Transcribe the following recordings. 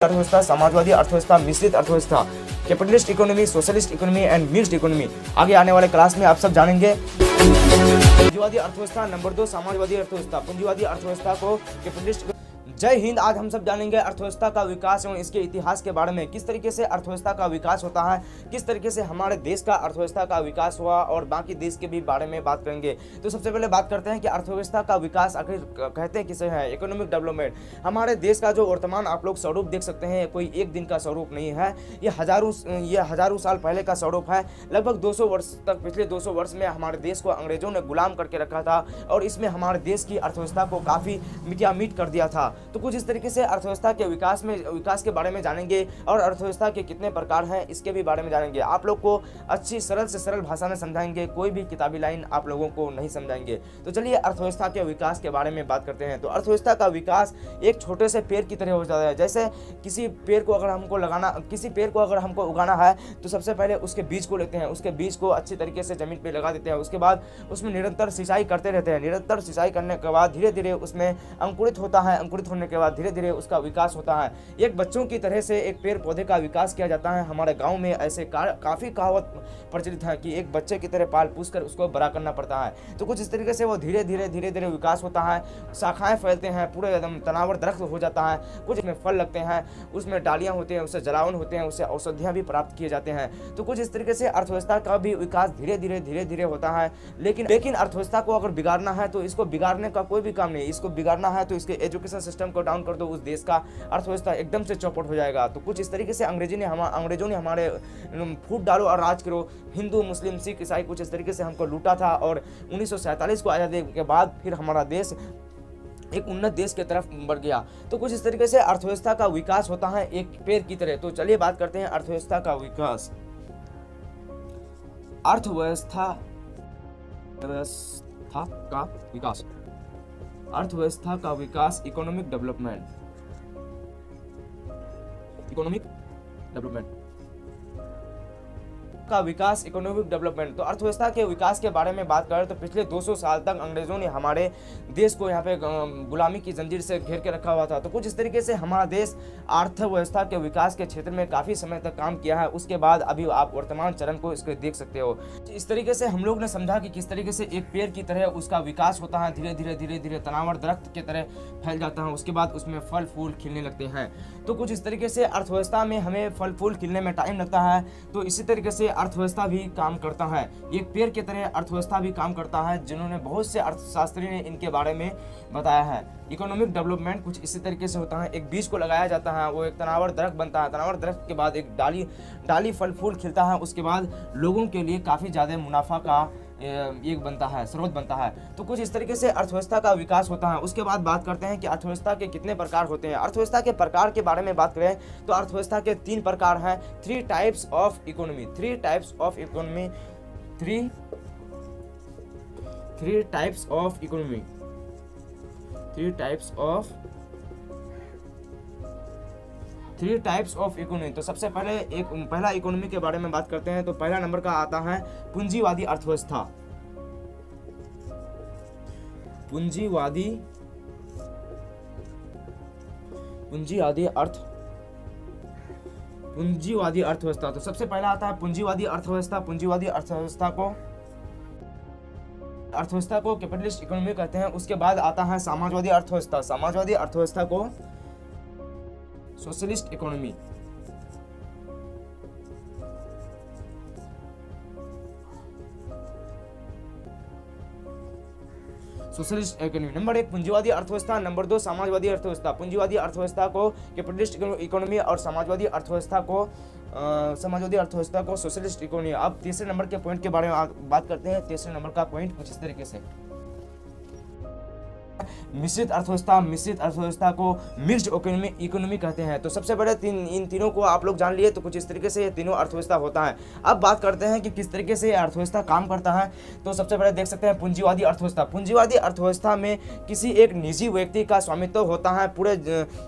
अर्थव्यवस्था, समाजवादी अर्थव्यवस्था, मिश्रित अर्थव्यवस्था, capitalist economy, socialist economy and mixed economy. आगे आने वाले क्लास में आप सब जानेंगे। पूंजीवादी अर्थव्यवस्था, नंबर 2 समाजवादी अर्थव्यवस्था। पूंजीवादी अर्थव्यवस्था को कैपिटलिस्ट। जय हिंद। आज हम सब जानेंगे अर्थव्यवस्था का विकास एवं इसके इतिहास के बारे में, किस तरीके से अर्थव्यवस्था का विकास होता है, किस तरीके से हमारे देश का अर्थव्यवस्था का विकास हुआ और बाकी देश के भी बारे में बात करेंगे। तो सबसे पहले बात करते हैं कि अर्थव्यवस्था का विकास आखिर कहते हैं किसे है। Economic development. हमारे देश का जो वर्तमान आप लोग स्वरूप देख सकते हैं, कोई एक दिन का स्वरूप नहीं है, ये हजारों साल पहले का स्वरूप है। लगभग 200 वर्ष तक, पिछले 200 वर्ष में हमारे देश को अंग्रेजों ने गुलाम करके रखा था और इसमें हमारे देश की अर्थव्यवस्था को काफ़ी मिटियामीट कर दिया था। तो कुछ इस तरीके से अर्थव्यवस्था के विकास के बारे में जानेंगे और अर्थव्यवस्था के कितने प्रकार हैं इसके भी बारे में जानेंगे। आप लोग को अच्छी सरल से सरल भाषा में समझाएंगे, कोई भी किताबी लाइन आप लोगों को नहीं समझाएंगे। तो चलिए अर्थव्यवस्था के विकास के बारे में बात करते हैं। तो अर्थव्यवस्था का विकास एक छोटे से पेड़ की तरह हो जाता है। जैसे किसी पेड़ को अगर हमको उगाना है तो सबसे पहले उसके बीज को लेते हैं, उसके बीज को अच्छी तरीके से जमीन पे लगा देते हैं, उसके बाद उसमें निरंतर सिंचाई करते रहते हैं। निरंतर सिंचाई करने के बाद धीरे धीरे उसमें अंकुरित होता है। अंकुरित होने के बाद धीरे धीरे उसका विकास होता है। एक बच्चों की तरह से एक पेड़ पौधे का विकास किया जाता है। हमारे गांव में ऐसे काफ़ी कहावत प्रचलित है कि एक बच्चे की तरह पाल पूछ कर उसको बड़ा करना पड़ता है। तो कुछ इस तरीके से वो धीरे धीरे विकास होता है, शाखाएं फैलते हैं, पूरे एकदम तनावर दरख्त हो जाता है। कुछ में फल लगते हैं, उसमें डालियाँ होती हैं, उससे जलावन होते हैं, उससे औषधियाँ भी प्राप्त किए जाते हैं। तो कुछ इस तरीके से अर्थव्यवस्था का भी विकास धीरे धीरे होता है। लेकिन अर्थव्यवस्था को अगर बिगाड़ना है तो इसको बिगाड़ने का कोई भी काम नहीं। इसको बिगाड़ना है तो इसके एजुकेशन सिस्टम को डाउन कर दो, उस देश का अर्थव्यवस्था एकदम से चौपट हो जाएगा। तो कुछ इस तरीके से अंग्रेजों ने हमारे फूट डालो और राज करो, हिंदू मुस्लिम सिख ईसाई कुछ इस तरीके से हमको लूटा था और 1947 को आज़ादी के बाद फिर हमारा देश एक उन्नत देश की तरफ बढ़ गया। तो कुछ इस तरीके से अर्थव्यवस्था का विकास होता है एक पेड़ की तरह। तो चलिए बात करते हैं अर्थव्यवस्था का विकास। अर्थव्यवस्था का विकास इकोनॉमिक डेवलपमेंट का विकास इकोनॉमिक डेवलपमेंट। तो अर्थव्यवस्था के विकास के बारे में बात करें तो पिछले 200 साल तक अंग्रेजों ने हमारे देश को यहाँ पे गुलामी की जंजीर से घेर के रखा हुआ था। तो कुछ इस तरीके से हमारा देश अर्थव्यवस्था के विकास के क्षेत्र में काफ़ी समय तक काम किया है। उसके बाद अभी आप वर्तमान चरण को इसको देख सकते हो। इस तरीके से हम लोग ने समझा कि किस तरीके से एक पेड़ की तरह उसका विकास होता है, धीरे धीरे तनावर दरख्त की तरह फैल जाता है, उसके बाद उसमें फल फूल खिलने लगते हैं। तो कुछ इस तरीके से अर्थव्यवस्था में हमें फल फूल खिलने में टाइम लगता है। तो इसी तरीके से अर्थव्यवस्था भी काम करता है, एक पेड़ की तरह अर्थव्यवस्था भी काम करता है, जिन्होंने बहुत से अर्थशास्त्री ने इनके बारे में बताया है। इकोनॉमिक डेवलपमेंट कुछ इसी तरीके से होता है। एक बीज को लगाया जाता है, वो एक तनावर दरख्त बनता है, तनावर दरख्त के बाद एक डाली फल फूल खिलता है, उसके बाद लोगों के लिए काफ़ी ज़्यादा मुनाफा का एक बनता है, स्रोत बनता है। तो कुछ इस तरीके से अर्थव्यवस्था का विकास होता है। उसके बाद बात करते हैं कि अर्थव्यवस्था के कितने प्रकार होते हैं। अर्थव्यवस्था के प्रकार के बारे में बात करें तो अर्थव्यवस्था के 3 प्रकार हैं। 3 types of economy. 3 types of economy. 3 types of economy. 3 types of economy. तो सबसे पहले पहला इकोनॉमी के बारे में बात करते हैं। तो पहला नंबर का आता है पूंजीवादी अर्थव्यवस्था। पूंजीवादी अर्थव्यवस्था। तो सबसे पहला आता है पूंजीवादी अर्थव्यवस्था। पूंजीवादी अर्थव्यवस्था को कैपिटलिस्ट इकोनॉमी कहते हैं। उसके बाद आता है समाजवादी अर्थव्यवस्था। समाजवादी अर्थव्यवस्था को socialist economy. Socialist economy number 1 पूंजीवादी अर्थव्यवस्था, नंबर 2 समाजवादी अर्थव्यवस्था। पूंजीवादी अर्थव्यवस्था को कैपिटलिस्ट इकोनॉमी और समाजवादी अर्थव्यवस्था को सोशलिस्ट इकोनॉमी। अब तीसरे नंबर के पॉइंट के बारे में बात करते हैं। तीसरे नंबर का पॉइंट कुछ इस तरीके से मिश्रित अर्थव्यवस्था को मिक्स्ड इकोनॉमी कहते हैं। तो सबसे बड़े इन तीनों को आप लोग जान लिए। तो कुछ इस तरीके से ये तीनों अर्थव्यवस्था होता है। अब बात करते हैं कि किस तरीके से अर्थव्यवस्था काम करता है। तो सबसे पहले देख सकते हैं पूंजीवादी अर्थव्यवस्था। पूंजीवादी अर्थव्यवस्था में किसी एक निजी व्यक्ति का स्वामित्व होता है, पूरे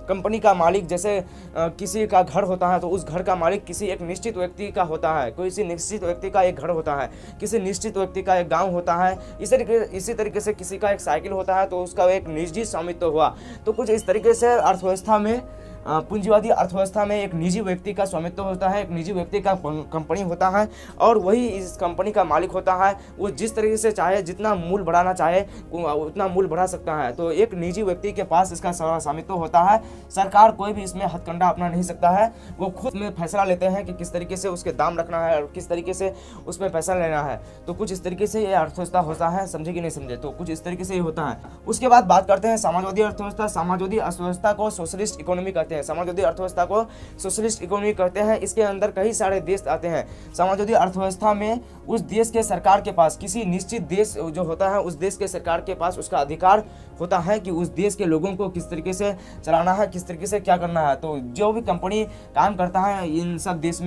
कंपनी का मालिक। जैसे किसी का घर होता है तो उस घर का मालिक किसी एक निश्चित व्यक्ति का होता है, किसी निश्चित व्यक्ति का एक घर होता है, किसी निश्चित व्यक्ति का एक गाँव होता है। इसी तरीके से किसी का एक साइकिल होता है तो उसका एक निजी स्वामित्व हुआ। तो कुछ इस तरीके से अर्थव्यवस्था में पूंजीवादी अर्थव्यवस्था में एक निजी व्यक्ति का स्वामित्व होता है, एक निजी व्यक्ति का कंपनी होता है और वही इस कंपनी का मालिक होता है। वो जिस तरीके से चाहे, जितना मूल्य बढ़ाना चाहे उतना मूल्य बढ़ा सकता है। तो एक निजी व्यक्ति के पास इसका स्वामित्व होता है। सरकार कोई भी इसमें हथकंडा अपना नहीं सकता है। वो खुद में फैसला लेते हैं कि किस तरीके से उसके दाम रखना है और किस तरीके से उसमें पैसा लेना है। तो कुछ इस तरीके से ये अर्थव्यवस्था होता है। समझे कि नहीं समझे? तो कुछ इस तरीके से ये होता है। उसके बाद बात करते हैं समाजवादी अर्थव्यवस्था। समाजवादी अर्थव्यवस्था को सोशलिस्ट इकोनॉमी कहते हैं। समाजवादी अर्थव्यवस्था को सोशलिस्ट इकोनॉमी कहते हैं। इसके अंदर कई सारे देश आते हैं। समाजवादी अर्थव्यवस्था में उस देश के सरकार के पास, किसी निश्चित देश जो होता है उस देश के सरकार के पास उसका अधिकार होता है कि उस देश के लोगों को किस तरीके से चलाना है, किस तरीके से क्या करना है। तो जो भी कंपनी काम करता है इन सब देश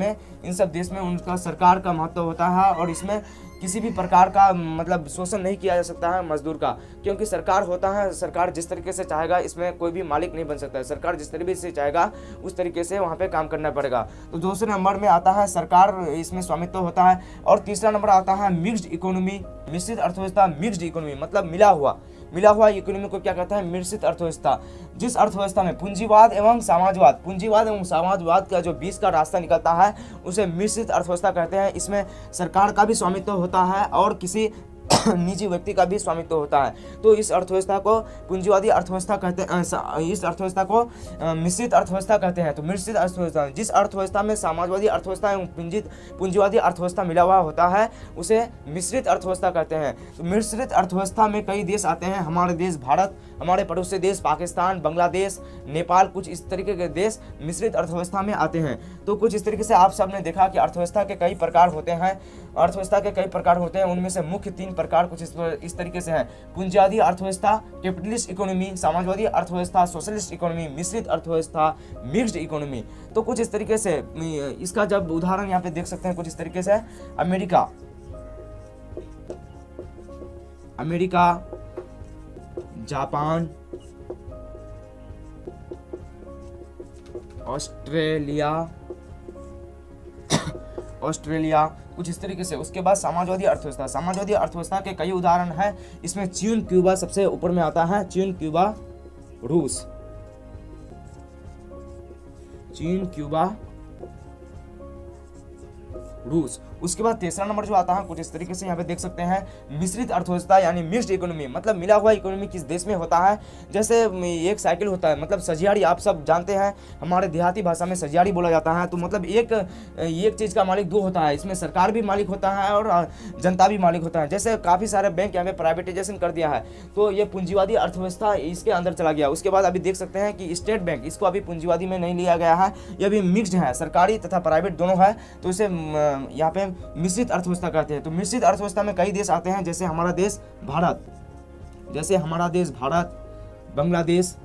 में उनका सरकार का महत्व होता है और इसमें किसी भी प्रकार का मतलब शोषण नहीं किया जा सकता है मजदूर का, क्योंकि सरकार होता है। सरकार जिस तरीके से चाहेगा इसमें कोई भी मालिक नहीं बन सकता है। सरकार जिस तरीके से चाहेगा उस तरीके से वहाँ पे काम करना पड़ेगा। तो दूसरे नंबर में आता है सरकार, इसमें स्वामित्व होता है। और तीसरा नंबर आता है मिक्स्ड इकोनॉमी, मिश्रित अर्थव्यवस्था। मिक्स्ड इकोनॉमी मतलब मिला हुआ इकोनॉमी को क्या कहता है? मिश्रित अर्थव्यवस्था। जिस अर्थव्यवस्था में पूंजीवाद एवं समाजवाद का जो बीच का रास्ता निकलता है उसे मिश्रित अर्थव्यवस्था कहते हैं। इसमें सरकार का भी स्वामित्व होता है और किसी निजी व्यक्ति का भी स्वामित्व होता है। तो इस अर्थव्यवस्था को पूंजीवादी अर्थव्यवस्था कहते हैं। इस अर्थव्यवस्था को मिश्रित अर्थव्यवस्था कहते हैं। तो मिश्रित अर्थव्यवस्था, जिस अर्थव्यवस्था में समाजवादी अर्थव्यवस्था एवं पूंजीवादी अर्थव्यवस्था मिला हुआ होता है उसे मिश्रित अर्थव्यवस्था कहते हैं। तो मिश्रित अर्थव्यवस्था में कई देश आते हैं। हमारे देश भारत, हमारे पड़ोसी देश पाकिस्तान, बांग्लादेश, नेपाल, कुछ इस तरीके के देश मिश्रित अर्थव्यवस्था में आते हैं। तो कुछ इस तरीके से आप सबने देखा कि अर्थव्यवस्था के कई प्रकार होते हैं। उनमें से मुख्य 3 प्रकार कुछ इस तरीके से हैं। पूंजीवादी अर्थव्यवस्था, कैपिटलिस्ट इकोनॉमी, समाजवादी अर्थव्यवस्था, सोशलिस्ट इकोनॉमी, मिश्रित अर्थव्यवस्था, मिक्स्ड इकोनॉमी। तो कुछ इस तरीके से इसका जब उदाहरण यहाँ पे देख सकते हैं कुछ इस तरीके से अमेरिका, जापान, ऑस्ट्रेलिया कुछ इस तरीके से। उसके बाद समाजवादी अर्थव्यवस्था के कई उदाहरण हैं। इसमें चीन, क्यूबा सबसे ऊपर में आता है। चीन, क्यूबा, रूस। उसके बाद तीसरा नंबर जो आता है कुछ इस तरीके से यहाँ पे देख सकते हैं मिश्रित अर्थव्यवस्था यानी मिक्स्ड इकोनॉमी। मतलब मिला हुआ इकोनॉमी किस देश में होता है? जैसे एक साइकिल होता है, मतलब सजियाड़ी, आप सब जानते हैं हमारे देहाती भाषा में सजियाड़ी बोला जाता है। तो मतलब एक चीज़ का मालिक 2 होता है। इसमें सरकार भी मालिक होता है और जनता भी मालिक होता है। जैसे काफ़ी सारे बैंक यहाँ पे प्राइवेटाइजेशन कर दिया है तो ये पूंजीवादी अर्थव्यवस्था इसके अंदर चला गया। उसके बाद अभी देख सकते हैं कि स्टेट बैंक, इसको अभी पूंजीवादी में नहीं लिया गया है, ये भी मिक्स्ड है, सरकारी तथा प्राइवेट दोनों है। तो इसे यहाँ पे मिश्रित अर्थव्यवस्था कहते हैं। तो मिश्रित अर्थव्यवस्था में कई देश आते हैं, जैसे हमारा देश भारत, बांग्लादेश,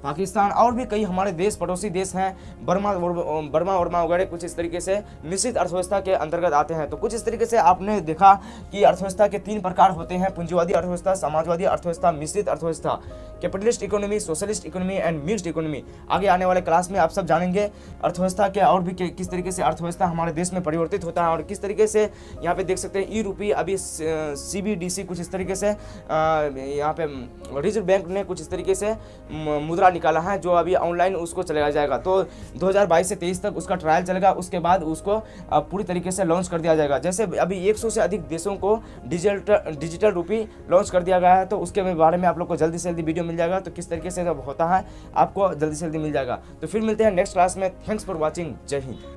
पाकिस्तान और भी कई हमारे देश पड़ोसी देश हैं, बर्मा वगैरह कुछ इस तरीके से मिश्रित अर्थव्यवस्था के अंतर्गत आते हैं। तो कुछ इस तरीके से आपने देखा कि अर्थव्यवस्था के 3 प्रकार होते हैं: पूंजीवादी अर्थव्यवस्था, समाजवादी अर्थव्यवस्था, मिश्रित अर्थव्यवस्था, capitalist economy, socialist economy and mixed economy. आगे आने वाले क्लास में आप सब जानेंगे अर्थव्यवस्था के और भी किस तरीके से अर्थव्यवस्था हमारे देश में परिवर्तित होता है और किस तरीके से यहाँ पे देख सकते हैं ई-रूपी, अभी CBDC कुछ इस तरीके से यहाँ पे रिजर्व बैंक ने कुछ इस तरीके से मुद्रा निकाला है जो अभी ऑनलाइन उसको चलाया जाएगा। तो 2022 से 23 तक उसका ट्रायल चलेगा, उसके बाद उसको पूरी तरीके से लॉन्च कर दिया जाएगा। जैसे अभी 100 से अधिक देशों को डिजिटल रूपी लॉन्च कर दिया गया है, तो उसके बारे में आप लोग को जल्दी से जल्दी वीडियो मिल जाएगा। तो किस तरीके से जब होता है आपको जल्दी से जल्दी मिल जाएगा। तो फिर मिलते हैं नेक्स्ट क्लास में। Thanks for watching. जय हिंद।